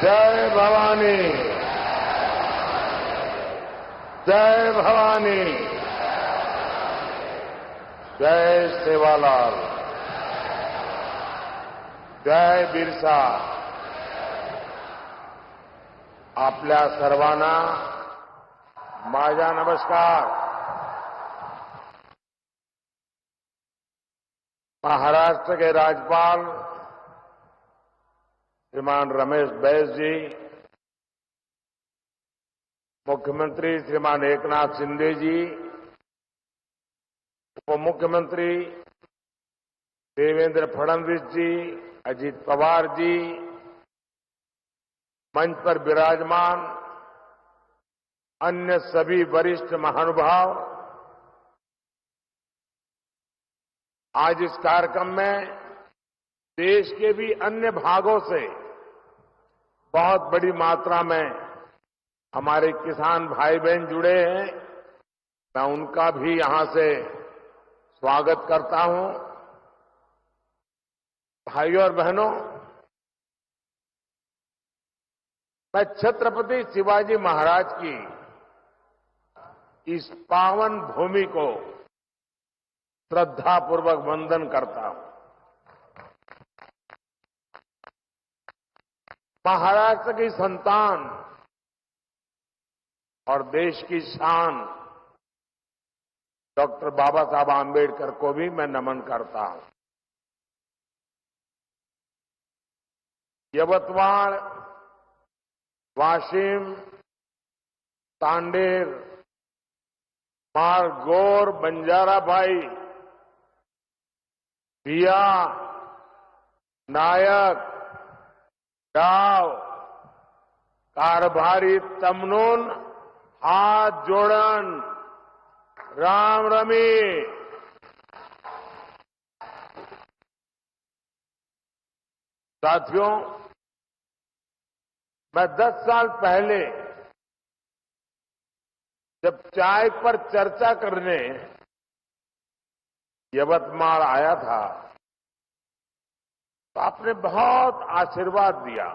जय भवानी, जय भवानी, जय सेवालाल, जय बिरसा. आपल्या सर्वांना माझा नमस्कार. महाराष्ट्र के राज्यपाल श्रीमान रमेश बैस जी, मुख्यमंत्री श्रीमान एकनाथ शिंदे जी, उप मुख्यमंत्री देवेंद्र फडणवीस जी, अजित पवार जी, मंच पर विराजमान अन्य सभी वरिष्ठ महानुभाव, आज इस कार्यक्रम में देश के भी अन्य भागों से बहुत बड़ी मात्रा में हमारे किसान भाई बहन जुड़े हैं. मैं उनका भी यहां से स्वागत करता हूं. भाइयों और बहनों, मैं छत्रपति शिवाजी महाराज की इस पावन भूमि को श्रद्धापूर्वक वंदन करता हूं. महाराष्ट्र की संतान और देश की शान डॉक्टर बाबा साहब आम्बेडकर को भी मैं नमन करता हूं. यवतमाळ, वाशिम, तांडेर, मारगोर, बंजाराभाई, भिया, नायक, डाव, कारभारी, तमनून, हाथ जोड़न, राम रमी. साथियों, मैं 10 साल पहले जब चाय पर चर्चा करने यवतमाल आया था तो आपने बहुत आशीर्वाद दिया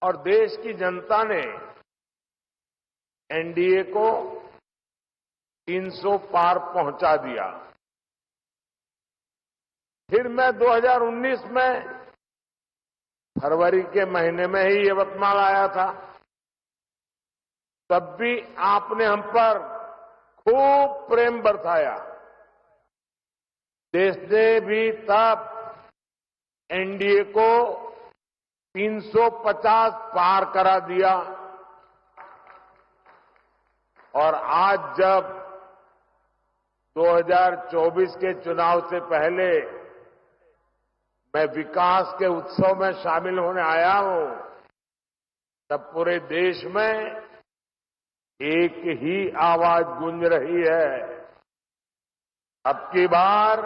और देश की जनता ने एनडीए को 300 पार पहुंचा दिया. फिर मैं 2019 में फरवरी के महीने में ही यवतमाल आया था. तब भी आपने हम पर खूब प्रेम बरसाया. देश ने भी तब एनडीए को 350 पार करा दिया और आज जब 2024 के चुनाव से पहले मैं विकास के उत्सव में शामिल होने आया हूं, तब पूरे देश में एक ही आवाज गूंज रही है. अब की बार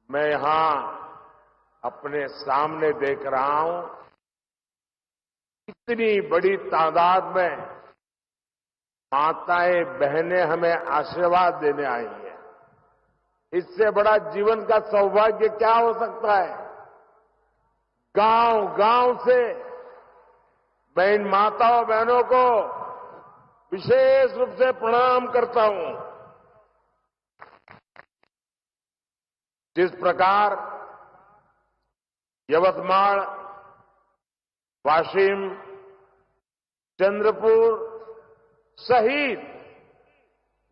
मैं यहां अपने सामने देख रहा हूं, इतनी बड़ी तादाद में माताएं बहनें हमें आशीर्वाद देने आई हैं. इससे बड़ा जीवन का सौभाग्य क्या हो सकता है. गांव से मैं इन माताओं बहनों को विशेष रूप से प्रणाम करता हूं. जिस प्रकार यवतमाल, वाशिम, चंद्रपुर सहित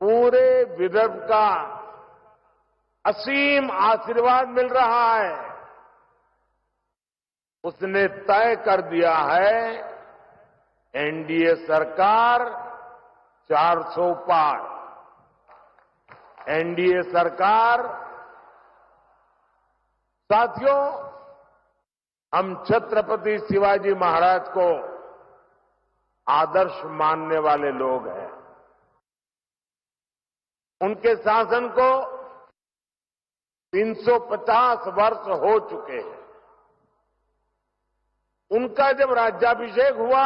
पूरे विदर्भ का असीम आशीर्वाद मिल रहा है, उसने तय कर दिया है एनडीए सरकार 400 पार. एनडीए सरकार. साथियों, हम छत्रपति शिवाजी महाराज को आदर्श मानने वाले लोग हैं. उनके शासन को 350 वर्ष हो चुके हैं. उनका जब राज्याभिषेक हुआ,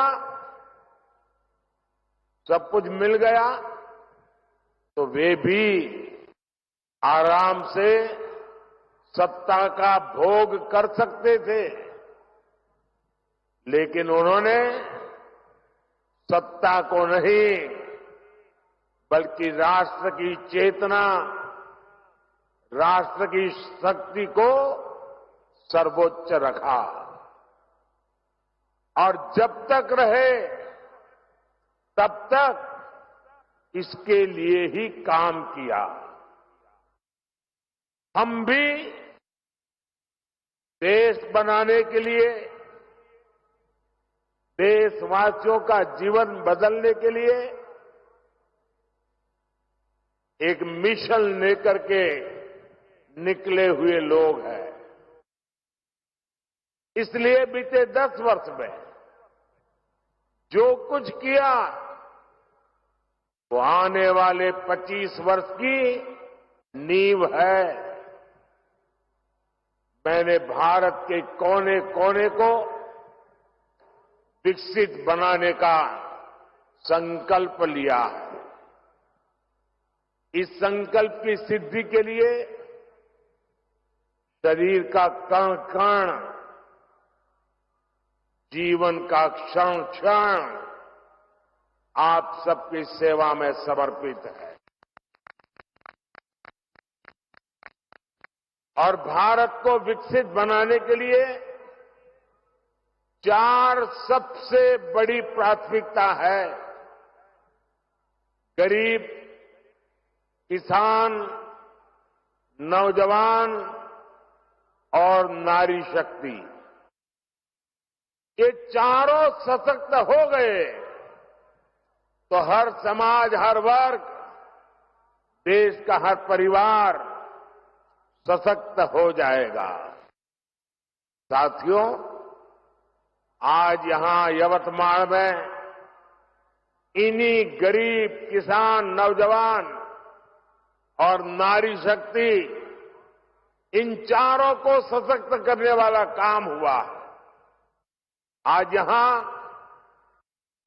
सब कुछ मिल गया, तो वे भी आराम से सत्ता का भोग कर सकते थे, लेकिन उन्होंने सत्ता को नहीं बल्कि राष्ट्र की चेतना, राष्ट्र की शक्ति को सर्वोच्च रखा और जब तक रहे तब तक इसके लिए ही काम किया। हम भी देश बनाने के लिए, देशवासियों का जीवन बदलने के लिए एक मिशन लेकर के निकले हुए लोग हैं। इसलिए बीते 10 वर्ष में जो कुछ किया वो आने वाले 25 वर्ष की नींव है। मैंने भारत के कोने कोने को विकसित बनाने का संकल्प लिया है। इस संकल्प की सिद्धि के लिए शरीर का कण कण, जीवन का क्षण क्षण आप सबकी सेवा में समर्पित है और भारत को विकसित बनाने के लिए 4 सबसे बड़ी प्राथमिकता है। गरीब, किसान, नौजवान और नारी शक्ति, ये चारों सशक्त हो गए तो हर समाज, हर वर्ग, देश का हर परिवार सशक्त हो जाएगा। साथियों, आज यहां यवतमाल में इन्हीं गरीब, किसान, नौजवान और नारी शक्ति, इन चारों को सशक्त करने वाला काम हुआ। आज यहां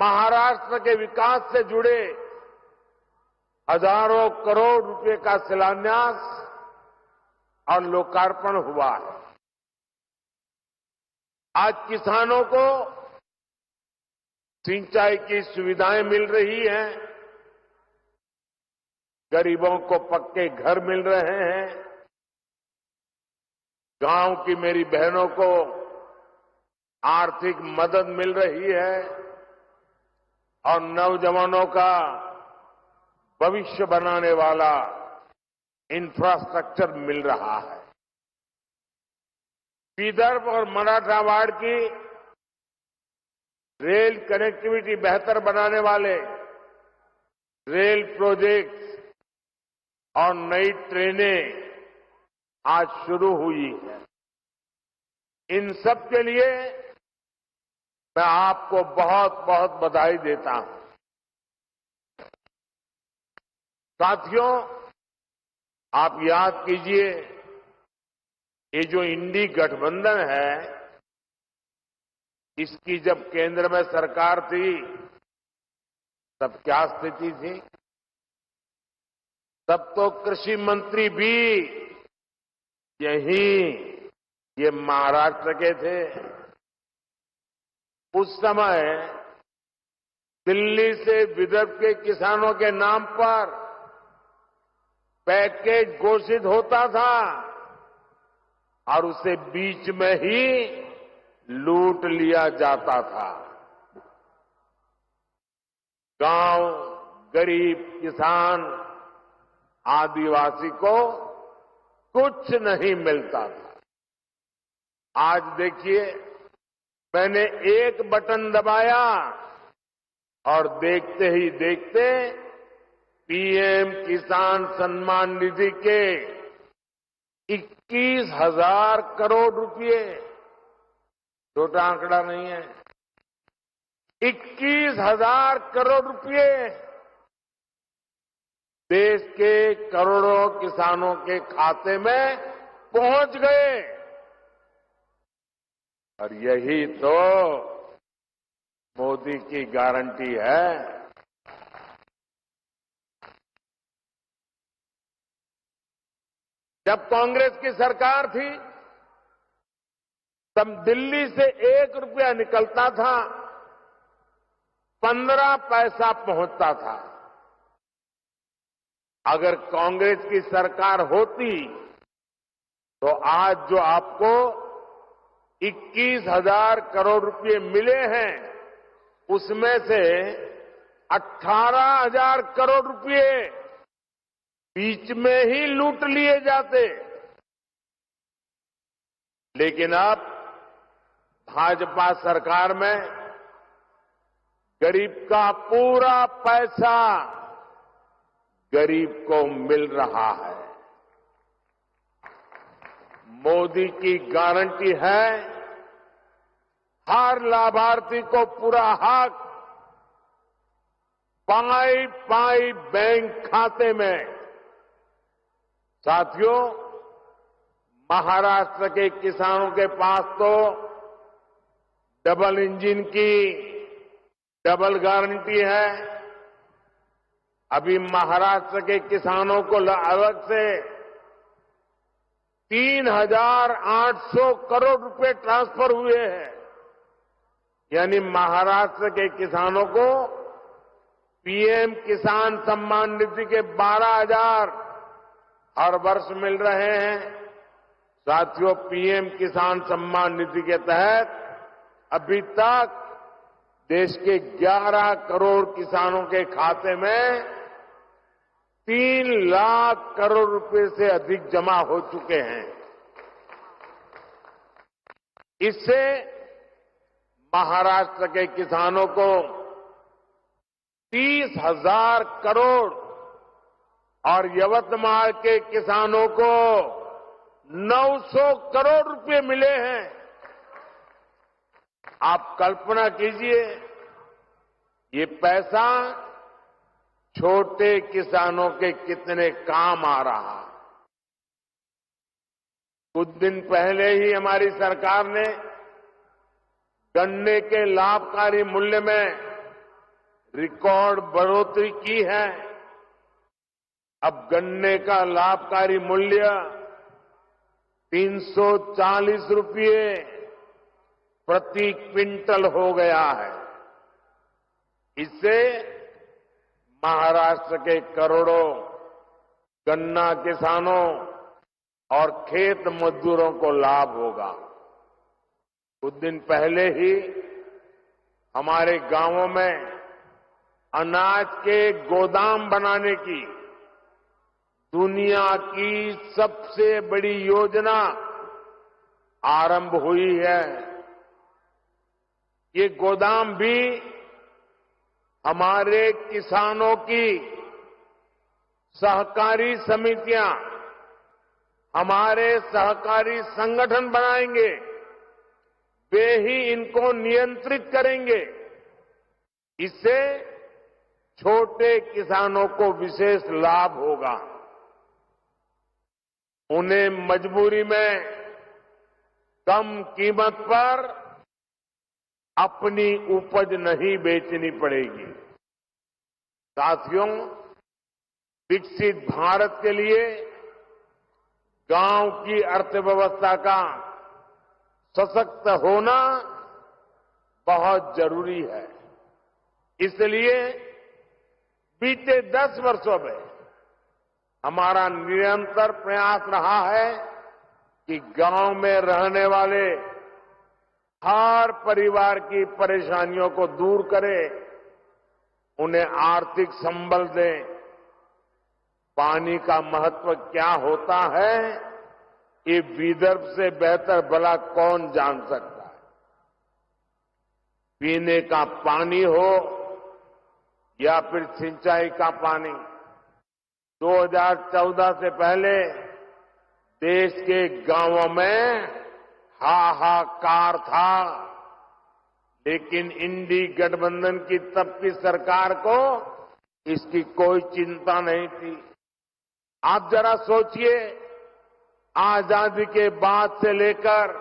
महाराष्ट्र के विकास से जुड़े हजारों करोड़ रुपए का शिलान्यास और लोकार्पण हुआ है। आज किसानों को सिंचाई की सुविधाएं मिल रही हैं, गरीबों को पक्के घर मिल रहे हैं, गांव की मेरी बहनों को आर्थिक मदद मिल रही है और नौजवानों का भविष्य बनाने वाला इंफ्रास्ट्रक्चर मिल रहा है। विदर्भ और मराठवाड़ की रेल कनेक्टिविटी बेहतर बनाने वाले रेल प्रोजेक्ट्स और नई ट्रेनें आज शुरू हुई है। इन सब के लिए मैं आपको बहुत बहुत बधाई देता हूं। साथियों, आप याद कीजिए, ये जो इंडी गठबंधन है, इसकी जब केंद्र में सरकार थी तब क्या स्थिति थी? तब तो कृषि मंत्री भी ये महाराष्ट्र के थे। उस समय दिल्ली से विदर्भ के किसानों के नाम पर पैकेज घोषित होता था और उसे बीच में ही लूट लिया जाता था। गांव, गरीब, किसान, आदिवासी को कुछ नहीं मिलता था। आज देखिए, मैंने एक बटन दबाया और देखते ही देखते पीएम किसान सम्मान निधि के 21,000 करोड़ रुपए, छोटा आंकड़ा नहीं है, 21,000 करोड़ रुपए देश के करोड़ों किसानों के खाते में पहुंच गए। और यही तो मोदी की गारंटी है। जब कांग्रेस की सरकार थी तब दिल्ली से 1 रुपया निकलता था 15 पैसा पहुंचता था। अगर कांग्रेस की सरकार होती तो आज जो आपको 21,000 करोड़ रुपए मिले हैं उसमें से 18,000 करोड़ रुपए बीच में ही लूट लिए जाते। लेकिन अब भाजपा सरकार में गरीब का पूरा पैसा गरीब को मिल रहा है। मोदी की गारंटी है हर लाभार्थी को पूरा हक पाई पाई बैंक खाते में। साथियों, महाराष्ट्र के किसानों के पास तो डबल इंजन की डबल गारंटी है। अभी महाराष्ट्र के किसानों को अलग से 3,800 करोड़ रुपए ट्रांसफर हुए हैं। यानी महाराष्ट्र के किसानों को पीएम किसान सम्मान निधि के 12,000 हर वर्ष मिल रहे हैं। साथियों, पीएम किसान सम्मान निधि के तहत अभी तक देश के 11 करोड़ किसानों के खाते में 3 लाख करोड़ रुपए से अधिक जमा हो चुके हैं। इससे महाराष्ट्र के किसानों को 30,000 करोड़ और यवतमाल के किसानों को 900 करोड़ रुपए मिले हैं। आप कल्पना कीजिए, ये पैसा छोटे किसानों के कितने काम आ रहा। कुछ दिन पहले ही हमारी सरकार ने गन्ने के लाभकारी मूल्य में रिकॉर्ड बढ़ोतरी की है। अब गन्ने का लाभकारी मूल्य 340 रुपये प्रति क्विंटल हो गया है। इससे महाराष्ट्र के करोड़ों गन्ना किसानों और खेत मजदूरों को लाभ होगा। कुछ दिन पहले ही हमारे गांवों में अनाज के गोदाम बनाने की दुनिया की सबसे बड़ी योजना आरंभ हुई है। ये गोदाम भी हमारे किसानों की सहकारी समितियां, हमारे सहकारी संगठन बनाएंगे। वे ही इनको नियंत्रित करेंगे। इससे छोटे किसानों को विशेष लाभ होगा। उन्हें मजबूरी में कम कीमत पर अपनी उपज नहीं बेचनी पड़ेगी। साथियों, विकसित भारत के लिए गांव की अर्थव्यवस्था का सशक्त होना बहुत जरूरी है। इसलिए बीते 10 वर्षों में हमारा निरंतर प्रयास रहा है कि गांव में रहने वाले हर परिवार की परेशानियों को दूर करें, उन्हें आर्थिक संबल दें। पानी का महत्व क्या होता है, ये विदर्भ से बेहतर भला कौन जान सकता है। पीने का पानी हो या फिर सिंचाई का पानी, 2014 से पहले देश के गांवों में हाहाकार था। लेकिन इंडी गठबंधन की तब की सरकार को इसकी कोई चिंता नहीं थी। आप जरा सोचिए, आजादी के बाद से लेकर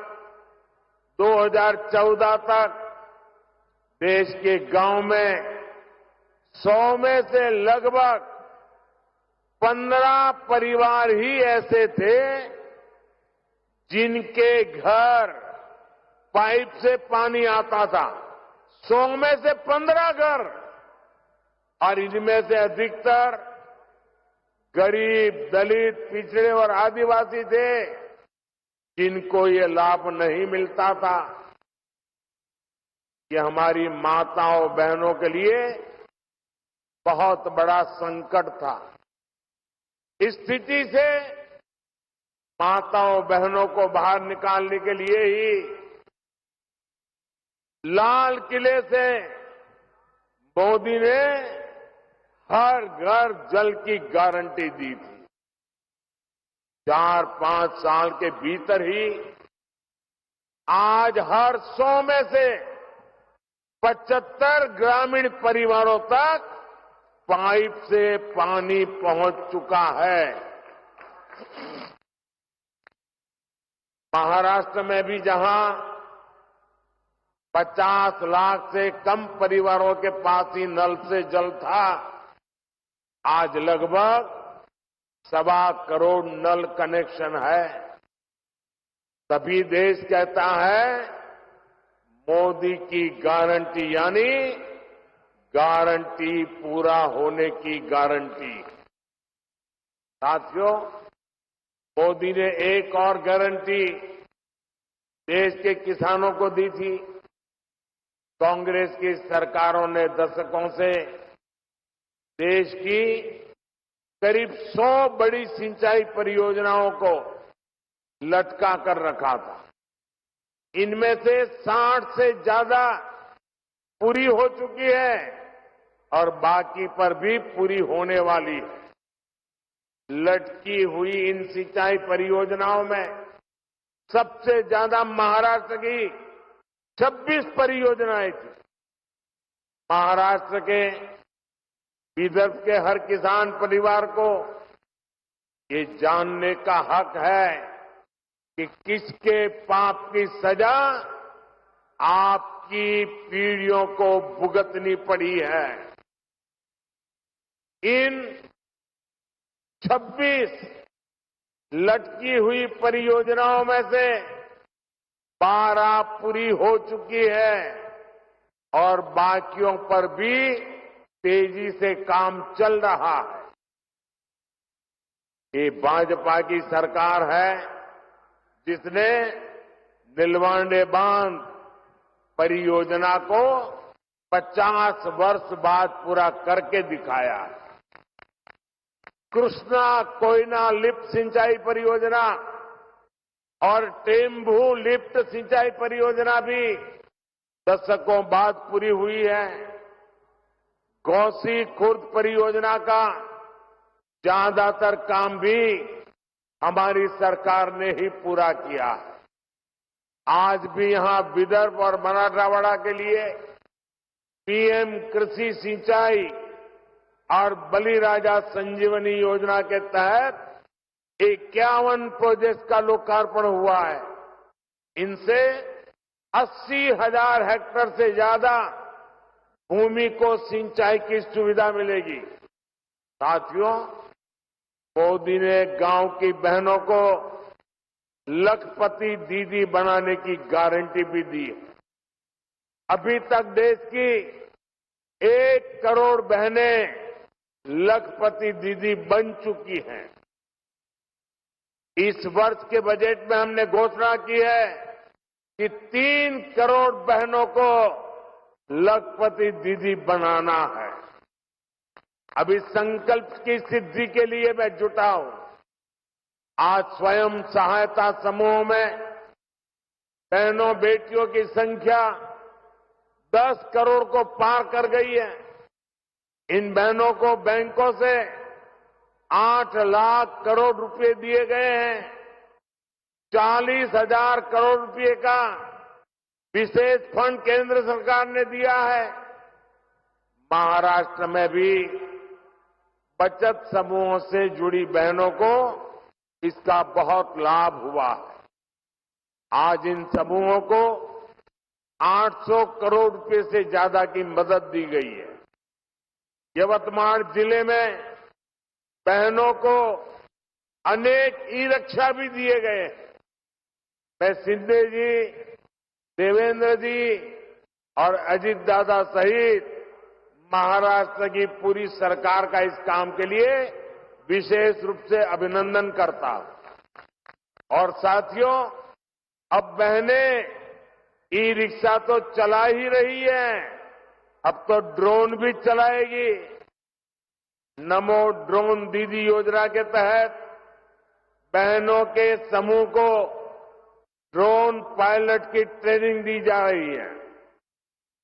2014 तक देश के गांव में 100 में से लगभग 15 परिवार ही ऐसे थे जिनके घर पाइप से पानी आता था। 100 में से 15 घर, और इनमें से अधिकतर गरीब, दलित, पिछड़े और आदिवासी थे जिनको ये लाभ नहीं मिलता था। ये हमारी माताओं बहनों के लिए बहुत बड़ा संकट था। इस स्थिति से माताओं बहनों को बाहर निकालने के लिए ही लाल किले से मोदी ने हर घर जल की गारंटी दी थी। 4-5 साल के भीतर ही आज हर 100 में से 75 ग्रामीण परिवारों तक पाइप से पानी पहुंच चुका है। महाराष्ट्र में भी जहां 50 लाख से कम परिवारों के पास ही नल से जल था, आज लगभग 1.25 करोड़ नल कनेक्शन है। तभी देश कहता है मोदी की गारंटी, यानी गारंटी पूरा होने की गारंटी। साथियों, मोदी ने एक और गारंटी देश के किसानों को दी थी। कांग्रेस की सरकारों ने दशकों से देश की करीब 100 बड़ी सिंचाई परियोजनाओं को लटका कर रखा था। इनमें से 60 से ज्यादा पूरी हो चुकी है और बाकी पर भी पूरी होने वाली है। लटकी हुई इन सिंचाई परियोजनाओं में सबसे ज्यादा महाराष्ट्र की 26 परियोजनाएं थी। महाराष्ट्र के, विदर्भ के हर किसान परिवार को ये जानने का हक है कि किसके पाप की सजा आपकी पीढ़ियों को भुगतनी पड़ी है। इन 26 लटकी हुई परियोजनाओं में से 12 पूरी हो चुकी है और बाकियों पर भी तेजी से काम चल रहा है। ये भाजपा की सरकार है जिसने नीलवांडे बांध परियोजना को 50 वर्ष बाद पूरा करके दिखाया। कृष्णा कोयना लिफ्ट सिंचाई परियोजना और टेम्भू लिफ्ट सिंचाई परियोजना भी दशकों बाद पूरी हुई है। गौसी खुर्द परियोजना का ज्यादातर काम भी हमारी सरकार ने ही पूरा किया है। आज भी यहां विदर्भ और मराठवाड़ा के लिए पीएम कृषि सिंचाई और बलिराजा संजीवनी योजना के तहत 51 प्रोजेक्ट का लोकार्पण हुआ है। इनसे 80,000 हेक्टेयर से ज्यादा भूमि को सिंचाई की सुविधा मिलेगी। साथियों, मोदी ने गांव की बहनों को लखपति दीदी बनाने की गारंटी भी दी है। अभी तक देश की 1 करोड़ बहनें लखपति दीदी बन चुकी हैं। इस वर्ष के बजट में हमने घोषणा की है कि 3 करोड़ बहनों को लखपति दीदी बनाना है। अब इस संकल्प की सिद्धि के लिए मैं जुटा हूं। आज स्वयं सहायता समूहों में बहनों बेटियों की संख्या 10 करोड़ को पार कर गई है। इन बहनों को बैंकों से 8 लाख करोड़ रुपए दिए गए हैं। 40,000 करोड़ रुपए का विशेष फंड केंद्र सरकार ने दिया है। महाराष्ट्र में भी बचत समूहों से जुड़ी बहनों को इसका बहुत लाभ हुआ है। आज इन समूहों को 800 करोड़ रुपए से ज्यादा की मदद दी गई है। यवतमाल जिले में बहनों को अनेक ई-रिक्शा भी दिए गए हैं। मैं शिंदे जी, देवेंद्र जी और अजीत दादा सहित महाराष्ट्र की पूरी सरकार का इस काम के लिए विशेष रूप से अभिनंदन करता हूं। और साथियों, अब बहनें ई-रिक्शा तो चला ही रही है, अब तो ड्रोन भी चलाएगी। नमो ड्रोन दीदी योजना के तहत बहनों के समूह को ड्रोन पायलट की ट्रेनिंग दी जा रही है।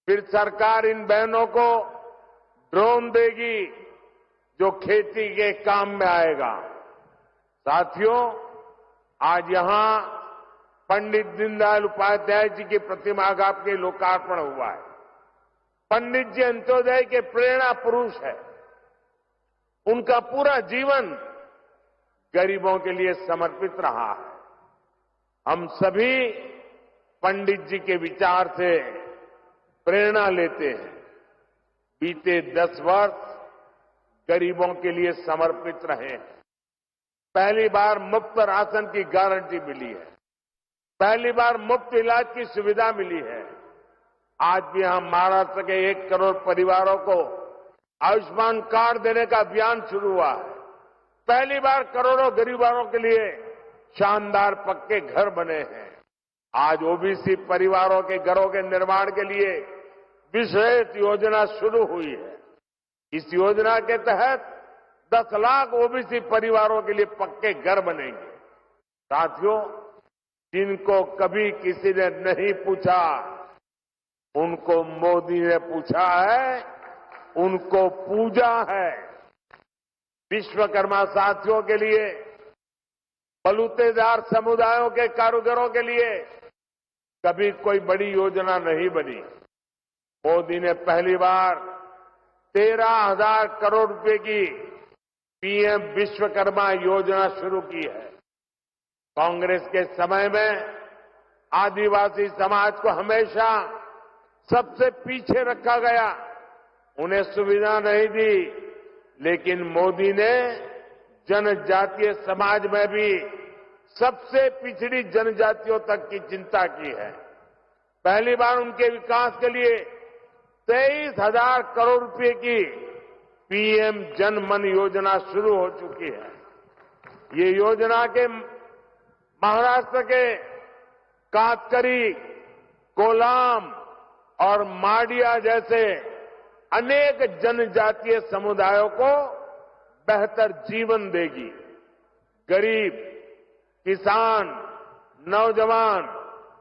फिर सरकार इन बहनों को ड्रोन देगी जो खेती के काम में आएगा। साथियों, आज यहां पंडित दीनदयाल उपाध्याय जी की प्रतिमा का के लोकार्पण हुआ है। पंडित जी अंत्योदय के प्रेरणा पुरुष है। उनका पूरा जीवन गरीबों के लिए समर्पित रहा है। हम सभी पंडित जी के विचार से प्रेरणा लेते हैं। बीते 10 वर्ष गरीबों के लिए समर्पित रहे हैं। पहली बार मुफ्त राशन की गारंटी मिली है। पहली बार मुफ्त इलाज की सुविधा मिली है। आज भी हम महाराष्ट्र के 1 करोड़ परिवारों को आयुष्मान कार्ड देने का अभियान शुरू हुआ है। पहली बार करोड़ों गरीबों के लिए शानदार पक्के घर बने हैं। आज ओबीसी परिवारों के घरों के निर्माण के लिए विशेष योजना शुरू हुई है। इस योजना के तहत 10 लाख ओबीसी परिवारों के लिए पक्के घर बनेंगे। साथियों, जिनको कभी किसी ने नहीं पूछा, उनको मोदी ने पूछा है, उनको पूजा है। विश्वकर्मा साथियों के लिए, बलूतेदार समुदायों के कारीगरों के लिए कभी कोई बड़ी योजना नहीं बनी। मोदी ने पहली बार 13,000 करोड़ रुपए की पीएम विश्वकर्मा योजना शुरू की है। कांग्रेस के समय में आदिवासी समाज को हमेशा सबसे पीछे रखा गया, उन्हें सुविधा नहीं दी। लेकिन मोदी ने जनजातीय समाज में भी सबसे पिछड़ी जनजातियों तक की चिंता की है। पहली बार उनके विकास के लिए 23,000 करोड़ रुपए की पीएम जन मन योजना शुरू हो चुकी है। ये योजना के महाराष्ट्र के कातकरी, कोलाम और माडिया जैसे अनेक जनजातीय समुदायों को बेहतर जीवन देगी। गरीब, किसान, नौजवान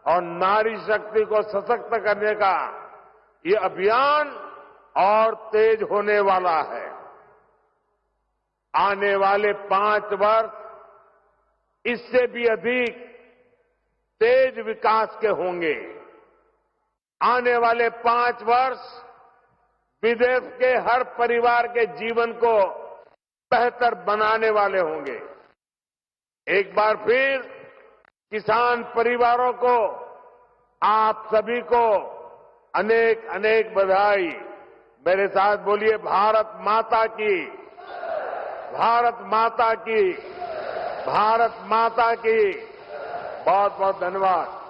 और नारी शक्ति को सशक्त करने का ये अभियान और तेज होने वाला है। आने वाले 5 वर्ष इससे भी अधिक तेज विकास के होंगे। आने वाले 5 वर्ष विदेश के हर परिवार के जीवन को बेहतर बनाने वाले होंगे। एक बार फिर किसान परिवारों को, आप सभी को अनेक अनेक बधाई। मेरे साथ बोलिए, भारत माता की, भारत माता की, भारत माता की। बहुत बहुत धन्यवाद।